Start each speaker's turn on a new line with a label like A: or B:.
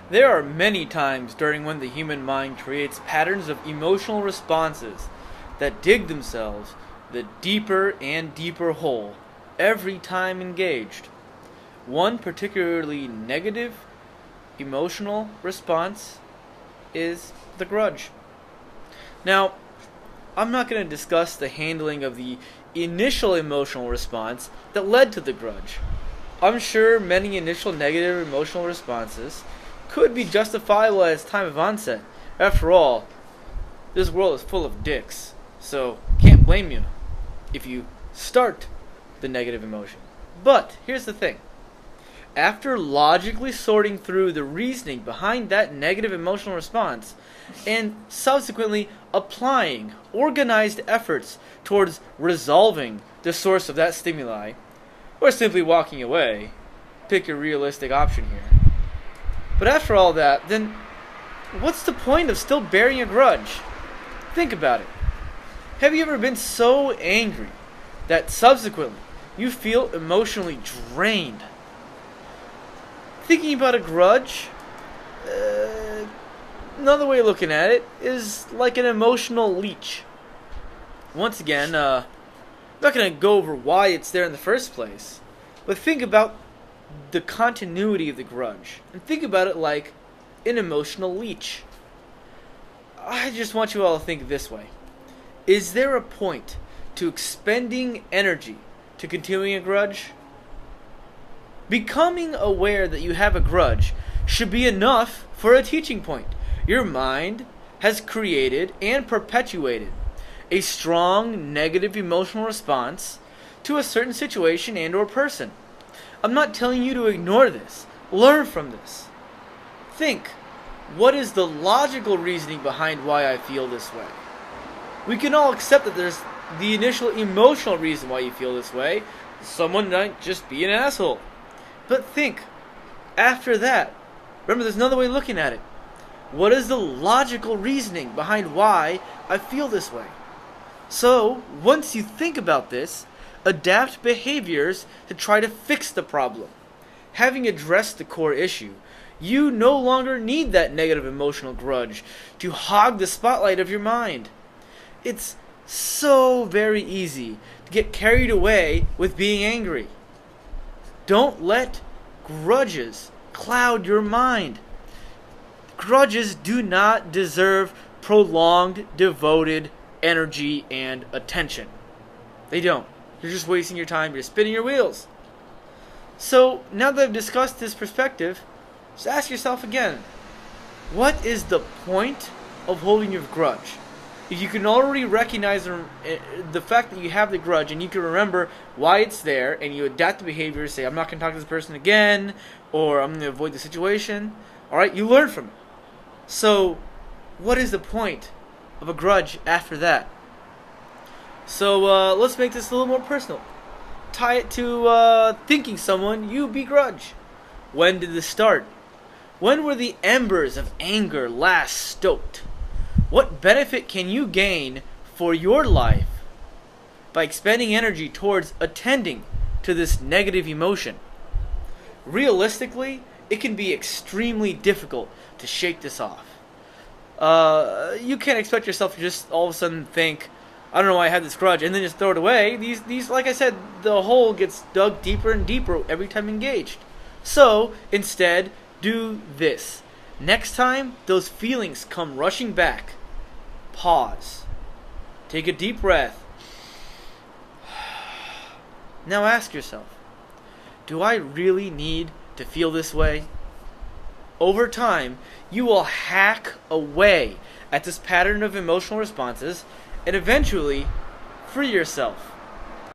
A: There are many times during when the human mind creates patterns of emotional responses that dig themselves the deeper and deeper hole every time engaged. One particularly negative emotional response is the grudge. Now, I'm not going to discuss the handling of the initial emotional response that led to the grudge. I'm sure many initial negative emotional responses could be justifiable at its time of onset. After all, this world is full of dicks, so can't blame you if you start the negative emotion. But here's the thing. After logically sorting through the reasoning behind that negative emotional response and subsequently applying organized efforts towards resolving the source of that stimuli, or simply walking away, pick your realistic option here. But after all that, then what's the point of still bearing a grudge? Think about it. Have you ever been so angry that subsequently you feel emotionally drained? Thinking about a grudge, another way of looking at it is like an emotional leech. Once again, I'm not going to go over why it's there in the first place, but think about the continuity of the grudge, and think about it like an emotional leech. I just want you all to think this way. Is there a point to expending energy to continuing a grudge? Becoming aware that you have a grudge should be enough for a teaching point. Your mind has created and perpetuated a strong negative emotional response to a certain situation and or person. I'm not telling you to ignore this. Learn from this. Think, what is the logical reasoning behind why I feel this way? We can all accept that there's the initial emotional reason why you feel this way. Someone might just be an asshole. But think, after that, remember there's another way of looking at it. What is the logical reasoning behind why I feel this way? So, once you think about this, adapt behaviors to try to fix the problem. Having addressed the core issue, you no longer need that negative emotional grudge to hog the spotlight of your mind. It's so very easy to get carried away with being angry. Don't let grudges cloud your mind. Grudges do not deserve prolonged, devoted energy and attention. They don't. You're just wasting your time. You're spinning your wheels. So, now that I've discussed this perspective, just ask yourself again, what is the point of holding your grudge? If you can already recognize the fact that you have the grudge and you can remember why it's there and you adapt the behavior, say, I'm not going to talk to this person again, or I'm going to avoid the situation, alright, you learn from it. So, what is the point of a grudge after that? So, let's make this a little more personal. Tie it to thinking someone you begrudge. When did this start? When were the embers of anger last stoked? What benefit can you gain for your life by expending energy towards attending to this negative emotion? Realistically, it can be extremely difficult to shake this off. You can't expect yourself to just all of a sudden think, I don't know why I have this grudge, and then just throw it away. These, like I said, the hole gets dug deeper and deeper every time engaged. So, instead, do this. Next time those feelings come rushing back, pause. Take a deep breath. Now ask yourself, do I really need to feel this way? Over time, you will hack away at this pattern of emotional responses and eventually free yourself.